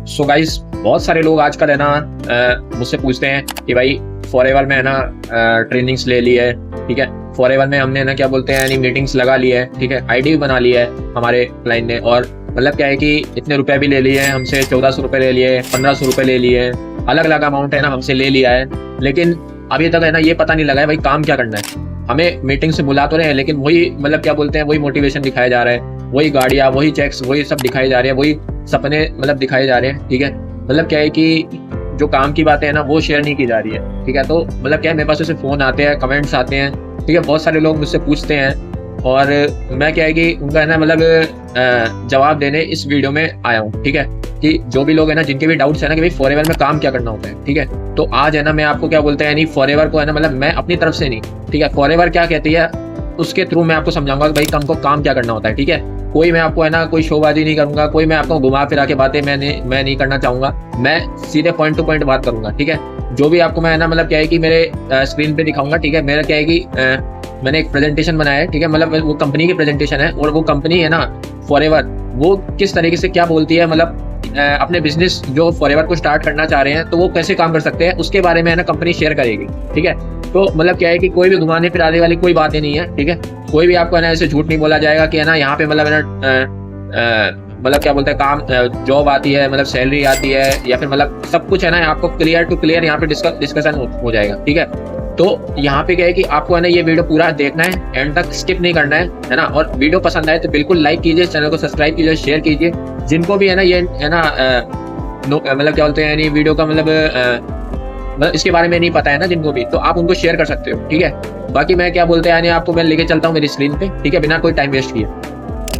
So guys, बहुत सारे लोग आजकल है ना मुझसे पूछते हैं कि भाई फॉरएवर में है ना ट्रेनिंग्स ले ली है, ठीक है। फॉरएवर में हमने ना क्या बोलते हैं यानी मीटिंग्स लगा ली है, ठीक है। आईडी भी बना ली है हमारे क्लाइंट ने, और मतलब क्या है कि इतने रुपए भी ले लिए हैं हमसे, 1400 रुपये ले लिए, 1500 रुपये ले लिए, अलग अलग अमाउंट है ना हमसे ले लिया है। लेकिन अभी तक है ना ये पता नहीं लगा है भाई काम क्या करना है। हमें मीटिंग से बुला तो रहे हैं, लेकिन वही मतलब क्या बोलते हैं वही मोटिवेशन दिखाया जा रहा है, वही गाड़ियाँ, वही चेक्स, वही सब दिखाए जा रहे हैं, वही सपने मतलब दिखाए जा रहे हैं, ठीक है। मतलब क्या है कि जो काम की बातें हैं ना वो शेयर नहीं की जा रही है, ठीक है। तो मतलब क्या है, मेरे पास ऐसे फ़ोन आते हैं, कमेंट्स आते हैं, ठीक है। बहुत सारे लोग मुझसे पूछते हैं और मैं क्या है कि उनका है ना मतलब जवाब देने इस वीडियो में आया हूँ, ठीक है। कि जो भी लोग है ना जिनके भी डाउट्स है ना कि भाई फॉरएवर में काम क्या करना होता है, ठीक है। तो आज है ना मैं आपको क्या बोलते हैं यानी फॉरएवर को है ना मतलब मैं अपनी तरफ से नहीं, ठीक है, फॉरएवर क्या कहती है उसके थ्रू मैं आपको समझाऊंगा कि भाई तुमको काम क्या करना होता है, ठीक है। कोई मैं आपको है ना कोई शोबाजी नहीं करूंगा, कोई मैं आपको घुमा फिरा के बातें मैं नहीं करना चाहूंगा। मैं सीधे पॉइंट टू पॉइंट बात करूंगा, ठीक है। जो भी आपको मैं है ना मतलब क्या है कि मेरे स्क्रीन पे दिखाऊंगा, ठीक है। मेरा क्या है कि मैंने एक प्रेजेंटेशन बनाया है, ठीक है। मतलब वो कंपनी की प्रेजेंटेशन है, और वो कंपनी है ना फॉरएवर वो किस तरीके से क्या बोलती है, मतलब अपने बिजनेस जो फॉरएवर को स्टार्ट करना चाह रहे हैं तो वो कैसे काम कर सकते हैं उसके बारे में है ना कंपनी शेयर करेगी, ठीक है। तो मतलब क्या है कि कोई भी घुमाने फिराने वाली कोई बातें नहीं है, ठीक है। कोई भी आपको है ना ऐसे झूठ नहीं बोला जाएगा कि है ना यहाँ पे मतलब है ना मतलब क्या बोलते हैं काम जॉब आती है, मतलब सैलरी आती है, या फिर मतलब सब कुछ है ना आपको क्लियर टू क्लियर यहाँ पे डिस्कशन हो जाएगा, ठीक है। तो यहाँ पे क्या है कि आपको है ना ये वीडियो पूरा देखना है, एंड तक स्किप नहीं करना है ना। और वीडियो पसंद आए तो बिल्कुल लाइक कीजिए, चैनल को सब्सक्राइब कीजिए, शेयर कीजिए। जिनको भी है ना ये है ना मतलब क्या बोलते हैं यानी वीडियो का मतलब इसके बारे में नहीं पता है ना जिनको भी, तो आप उनको शेयर कर सकते हो, ठीक है। बाकी मैं क्या बोलते हैं यानी आपको मैं लेके चलता हूँ मेरी स्क्रीन पे, ठीक है, बिना कोई टाइम वेस्ट किए।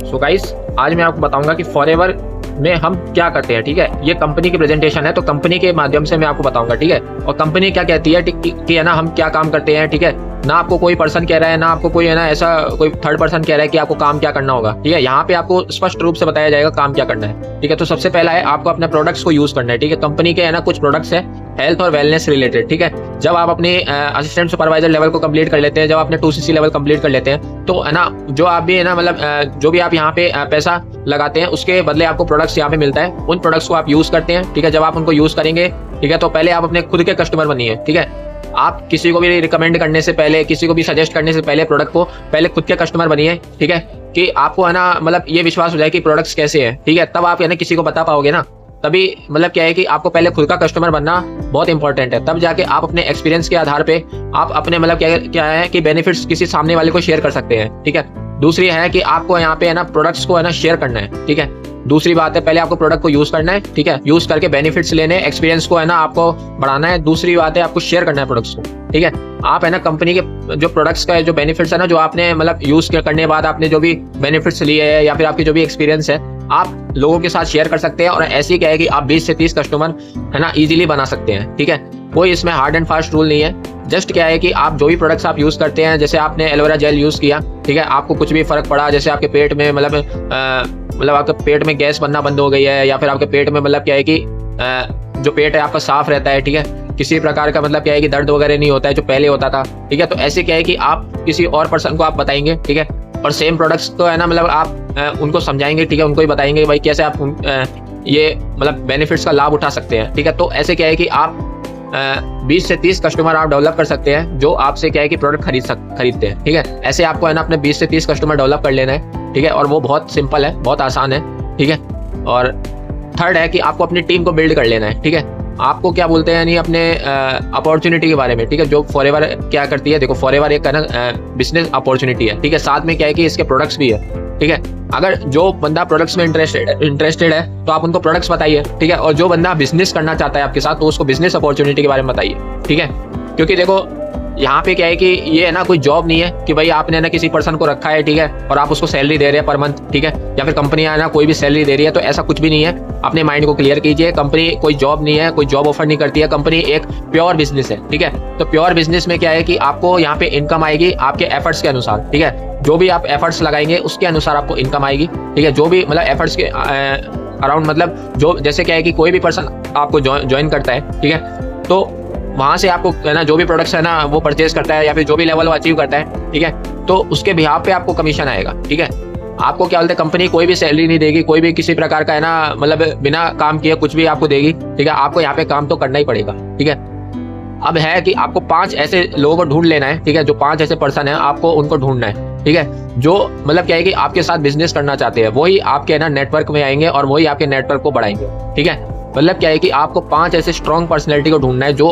सो गाइस, आज मैं आपको बताऊंगा कि फॉरएवर में हम क्या करते हैं, ठीक है। ये कंपनी की प्रेजेंटेशन है तो कंपनी के माध्यम से मैं आपको बताऊंगा, ठीक है। और कंपनी क्या कहती है कि है ना हम क्या काम करते हैं, ठीक है। ना आपको कोई पर्सन कह रहा है, ना आपको कोई है ना ऐसा कोई थर्ड पर्सन कह रहा है कि आपको काम क्या करना होगा, ठीक है। यहाँ पे आपको स्पष्ट रूप से बताया जाएगा काम क्या करना है, ठीक है। तो सबसे पहला है आपको अपने प्रोडक्ट्स को यूज करना है, ठीक है। कंपनी के है ना कुछ प्रोडक्ट्स है हेल्थ और वेलनेस रिलेटेड, ठीक है। जब आप अपने असिस्टेंट सुपरवाइजर लेवल को कंप्लीट कर लेते हैं, जब आपने 2cc लेवल कंप्लीट कर लेते हैं, तो है ना जो आप भी है ना मतलब जो भी आप यहाँ पे पैसा लगाते हैं उसके बदले आपको प्रोडक्ट्स यहाँ पे मिलता है। उन प्रोडक्ट्स को आप यूज करते हैं, ठीक है। जब आप उनको यूज करेंगे, ठीक है, तो पहले आप अपने खुद के कस्टमर बनिए, ठीक है। आप किसी को भी रिकमेंड करने से पहले, किसी को भी सजेस्ट करने से पहले प्रोडक्ट को पहले खुद के कस्टमर बनिए, ठीक है। कि आपको है ना मतलब ये विश्वास हो जाए कि प्रोडक्ट्स कैसे हैं, ठीक है। तब आप है ना किसी को बता पाओगे ना, तभी मतलब क्या है कि आपको पहले खुद का कस्टमर बनना बहुत इंपॉर्टेंट है। तब जाके आप अपने एक्सपीरियंस के आधार पे आप अपने मतलब क्या है कि बेनिफिट्स किसी सामने वाले को शेयर कर सकते हैं, ठीक है। दूसरी है कि आपको यहाँ पे है ना प्रोडक्ट्स को है ना शेयर करना है, ठीक है। दूसरी बात है पहले आपको प्रोडक्ट को यूज करना है, ठीक है। यूज करके बेनिफिट्स लेने, एक्सपीरियंस को है ना आपको बढ़ाना है। दूसरी बात है आपको शेयर करना है प्रोडक्ट्स को, ठीक है। आप है ना कंपनी के जो प्रोडक्ट्स का जो बेनिफिट्स है ना, जो आपने मतलब यूज करने के बाद आपने जो भी बेनिफिट्स लिए है या फिर आपकी जो भी एक्सपीरियंस है, आप लोगों के साथ शेयर कर सकते हैं। और ऐसे क्या है कि आप 20 से 30 कस्टमर है ना इजीली बना सकते हैं, ठीक है। कोई इसमें हार्ड एंड फास्ट रूल नहीं है। जस्ट क्या है कि आप जो भी प्रोडक्ट्स आप यूज करते हैं, जैसे आपने एलोवेरा जेल यूज किया, ठीक है, आपको कुछ भी फर्क पड़ा, जैसे आपके पेट में मतलब आपके पेट में गैस बनना बंद हो गई है, या फिर आपके पेट में मतलब क्या है कि जो पेट है आपका साफ रहता है, ठीक है, किसी प्रकार का मतलब क्या है कि दर्द वगैरह नहीं होता है जो पहले होता था, ठीक है। तो ऐसे क्या है कि आप किसी और पर्सन को आप बताएंगे, ठीक है। और सेम प्रोडक्ट्स तो है ना मतलब आप उनको समझाएंगे, ठीक है, उनको ही बताएंगे भाई कैसे आप ये मतलब बेनिफिट्स का लाभ उठा सकते हैं, ठीक है। तो ऐसे क्या है कि आप 20 से 30 कस्टमर आप डेवलप कर सकते हैं जो आपसे क्या है कि प्रोडक्ट खरीदते हैं, ठीक है। ऐसे आपको है ना अपने 20 से 30 कस्टमर डेवलप कर लेना है, ठीक है। और वो बहुत सिंपल है, बहुत आसान है, ठीक है। और थर्ड है कि आपको अपनी टीम को बिल्ड कर लेना है, ठीक है। आपको क्या बोलते हैं यानी अपने अपॉर्चुनिटी के बारे में, ठीक है। जो फॉरएवर क्या करती है, देखो फॉरएवर एक ना बिजनेस अपॉर्चुनिटी है, ठीक है। साथ में क्या है कि इसके प्रोडक्ट्स भी है, ठीक है। अगर जो बंदा प्रोडक्ट्स में इंटरेस्टेड है तो आप उनको प्रोडक्ट्स बताइए, ठीक है। और जो बंदा बिजनेस करना चाहता है आपके साथ तो उसको बिजनेस अपॉर्चुनिटी के बारे में बताइए, ठीक है। क्योंकि देखो यहाँ पे क्या है कि ये है ना कोई जॉब नहीं है कि भाई आपने ना किसी पर्सन को रखा है, ठीक है, और आप उसको सैलरी दे रहे हैं पर मंथ, ठीक है, या फिर कंपनी है ना कोई भी सैलरी दे रही है, तो ऐसा कुछ भी नहीं है। अपने माइंड को क्लियर कीजिए, कंपनी कोई जॉब नहीं है, कोई जॉब ऑफर नहीं करती है, कंपनी एक प्योर बिजनेस है, ठीक है। तो प्योर बिजनेस में क्या है कि आपको यहाँ पे इनकम आएगी आपके एफर्ट्स के अनुसार, ठीक है। जो भी आप एफर्ट्स लगाएंगे उसके अनुसार आपको इनकम आएगी, ठीक है। जो भी मतलब एफर्ट्स के अराउंड मतलब जो जैसे क्या है कि कोई भी पर्सन आपको ज्वाइन करता है, ठीक है, तो वहाँ से आपको है ना जो भी प्रोडक्ट्स है ना वो परचेज करता है या फिर जो भी लेवल वो अचीव करता है, ठीक है, तो उसके बिहाफ पे आपको कमीशन आएगा, ठीक है। आपको क्या बोलते हैं, कंपनी कोई भी सैलरी नहीं देगी, कोई भी किसी प्रकार का है ना, मतलब बिना काम किए कुछ भी आपको देगी, ठीक है। आपको यहाँ पे काम तो करना ही पड़ेगा, ठीक है। अब है कि आपको 5 ऐसे लोगों को ढूंढ लेना है, ठीक है। जो 5 ऐसे पर्सन है आपको उनको ढूंढना है, ठीक है। जो मतलब क्या है कि आपके साथ बिजनेस करना चाहते हैं, वही आपके ना नेटवर्क में आएंगे और वही आपके नेटवर्क को बढ़ाएंगे, ठीक है। मतलब क्या है कि आपको 5 ऐसे स्ट्रॉन्ग पर्सनैलिटी को ढूंढना है जो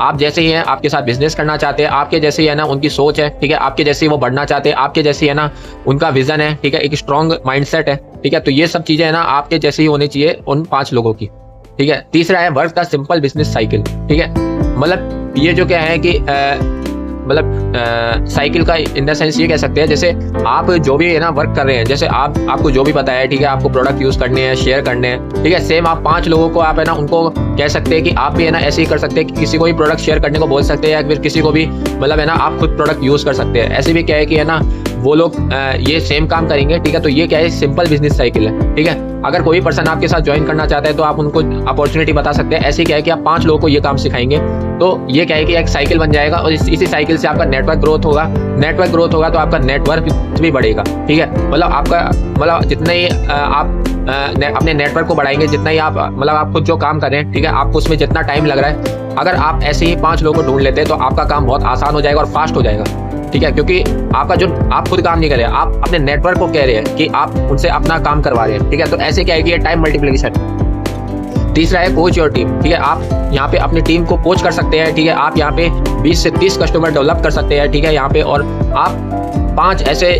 आप जैसे ही हैं, आपके साथ बिजनेस करना चाहते हैं, आपके जैसे ही है ना उनकी सोच है, ठीक है। आपके जैसे ही वो बढ़ना चाहते हैं, आपके जैसे है ना उनका विजन है, ठीक है। एक स्ट्रॉन्ग माइंडसेट है, ठीक है। तो ये सब चीजें है ना आपके जैसे ही होनी चाहिए उन 5 लोगों की, ठीक है। तीसरा है वर्क का सिंपल बिजनेस साइकिल, ठीक है। मतलब ये जो क्या है कि मतलब साइकिल का इन द सेंस ये कह सकते हैं, जैसे आप जो भी है ना वर्क कर रहे हैं, जैसे आपको जो भी पता है, ठीक है, आपको प्रोडक्ट यूज करने हैं, शेयर करने हैं, ठीक है। सेम आप 5 लोगों को आप है ना उनको कह सकते हैं कि आप भी है ना ऐसे ही कर सकते हैं कि किसी को भी प्रोडक्ट शेयर करने को बोल सकते हैं, या फिर किसी को भी मतलब है ना आप खुद प्रोडक्ट यूज कर सकते हैं। ऐसे भी क्या है कि है ना वो लोग ये सेम काम करेंगे, ठीक है। तो ये क्या है, सिंपल बिजनेस साइकिल है, ठीक है। अगर कोई पर्सन आपके साथ ज्वाइन करना चाहता है तो आप उनको अपॉर्चुनिटी बता सकते हैं। ऐसे क्या है कि आप 5 लोगों को ये काम सिखाएंगे, तो ये क्या है कि एक साइकिल बन जाएगा और इसी साइकिल से आपका नेटवर्क ग्रोथ होगा। नेटवर्क ग्रोथ होगा तो आपका नेटवर्क भी बढ़ेगा, ठीक है। मतलब आपका मतलब जितना ही आप अपने नेटवर्क को बढ़ाएंगे, जितना ही आप मतलब आप खुद जो काम कर रहे हैं, ठीक है, आपको उसमें जितना टाइम लग रहा है, अगर आप ऐसे ही 5 लोगों को ढूंढ लेते हैं तो आपका काम बहुत आसान हो जाएगा और फास्ट हो जाएगा, ठीक है। क्योंकि आपका जो आप खुद काम नहीं कर रहे हैं, आप अपने नेटवर्क को कह रहे हैं कि आप उनसे अपना काम करवा रहे हैं, ठीक है। तो ऐसे क्या है कि ये टाइम मल्टीप्लिकेशन। तीसरा है कोच योर टीम, ठीक है। आप यहाँ पे अपनी टीम को कोच कर सकते हैं, ठीक है। आप यहाँ पे 20 से 30 कस्टमर डेवलप कर सकते हैं, ठीक है, यहाँ पे। और आप 5 ऐसे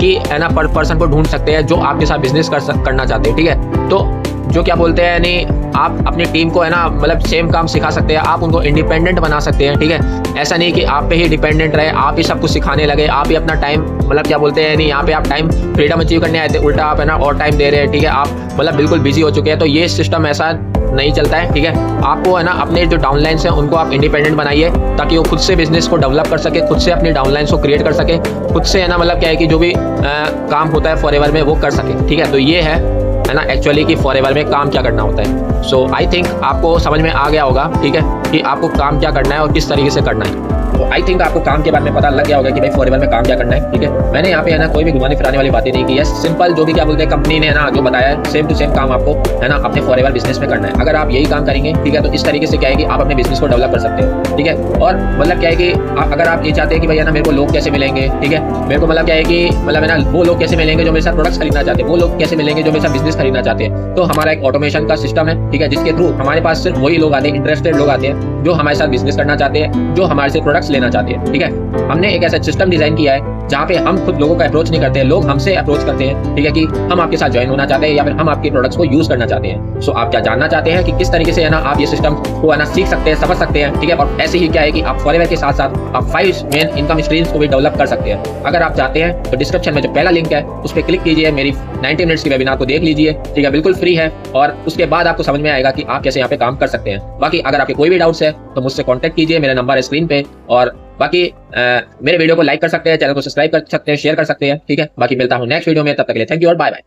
की है ना पर्सन को ढूंढ सकते हैं जो आपके साथ बिजनेस करना चाहते हैं, ठीक है। तो जो क्या बोलते हैं, यानी आप अपनी टीम को है ना मतलब सेम काम सिखा सकते हैं, आप उनको इंडिपेंडेंट बना सकते हैं, ठीक है। ऐसा नहीं कि आप पे ही डिपेंडेंट रहे, आप ही सब कुछ सिखाने लगे, आप ही अपना टाइम मतलब क्या बोलते हैं, नहीं यहाँ पे आप टाइम फ्रीडम अचीव करने आए थे, उल्टा आप है ना और टाइम दे रहे हैं, ठीक है। आप मतलब बिल्कुल बिजी हो चुके हैं। तो ये सिस्टम ऐसा नहीं चलता है, ठीक है। आपको है ना अपने जो डाउनलाइंस हैं उनको आप इंडिपेंडेंट बनाइए, ताकि वो खुद से बिजनेस को डेवलप कर सके, खुद से अपनी डाउनलाइंस को क्रिएट कर सके, खुद से है ना मतलब क्या है कि जो भी काम होता है फॉरएवर में वो कर सके, ठीक है। तो ये है ना एक्चुअली कि फॉरएवर में काम क्या करना होता है। सो आई थिंक आपको समझ में आ गया होगा, ठीक है, कि आपको काम क्या करना है और किस तरीके से करना है। तो आई थिंक आपको काम के बारे में पता लग गया होगा कि भाई फॉरएवर में काम क्या करना है, ठीक है। मैंने यहाँ पे है ना कोई भी घुमाने फिराने वाली बातें नहीं की है, सिंपल जो भी क्या बोलते हैं कंपनी ने है ना जो बताया है सेम टू सेम काम आपको है ना अपने फॉरएवर बिजनेस में करना है। अगर आप यही काम करेंगे, ठीक है, तो इस तरीके से क्या है कि आप अपने बिजनेस को डेवलप कर सकते हैं, ठीक है। और मतलब क्या है कि अगर आप ये चाहते हैं कि भैया ना मेरे को लोग कैसे मिलेंगे, ठीक है, मेरे को मतलब क्या है कि मतलब है ना वो लोग कैसे मिलेंगे जो मेरे साथ प्रोडक्ट्स खरीदना चाहते हैं, वो लोग कैसे मिलेंगे जो मेरे साथ बिजनेस खरीदना चाहते हैं, तो हमारा एक ऑटोमेशन का सिस्टम है, ठीक है, जिसके थ्रू हमारे पास सिर्फ वही लोग आते हैं, इंटरेस्टेड लोग आते हैं जो हमारे साथ बिजनेस करना चाहते हैं, जो हमारे से प्रोडक्ट्स लेना चाहते हैं, ठीक है। हमने एक ऐसा सिस्टम डिजाइन किया है जहाँ पे हम खुद लोगों का अप्रोच नहीं करते हैं, लोग हमसे अप्रोच करते हैं, ठीक है, कि हम आपके साथ ज्वाइन होना चाहते हैं या फिर हम आपके प्रोडक्ट्स को यूज करना चाहते हैं। सो आप क्या जानना चाहते हैं कि किस तरीके से है ना आप ये सिस्टम को है ना सीख सकते हैं, समझ सकते हैं, ठीक है। और ऐसे ही क्या है कि आप फॉरएवर के साथ साथ आप 5 मेन इनकम स्ट्रीम्स को भी डेवलप कर सकते हैं। अगर आप चाहते हैं तो डिस्क्रिप्शन में जो पहला लिंक है उस पर क्लिक कीजिए, मेरी 90 मिनट्स की वेबिनार को देख लीजिए, ठीक है, बिल्कुल फ्री है। और उसके बाद आपको समझ में आएगा कि आप कैसे यहाँ पे काम कर सकते हैं। बाकी अगर आपके कोई भी डाउट्स है तो मुझसे कॉन्टैक्ट कीजिए, मेरा नंबर है स्क्रीन पे। और बाकी मेरे वीडियो को लाइक कर सकते हैं, चैनल को सब्सक्राइब कर सकते हैं, शेयर कर सकते हैं, ठीक है। बाकी मिलता हूँ नेक्स्ट वीडियो में, तब तक के लिए थैंक यू और बाय बाय।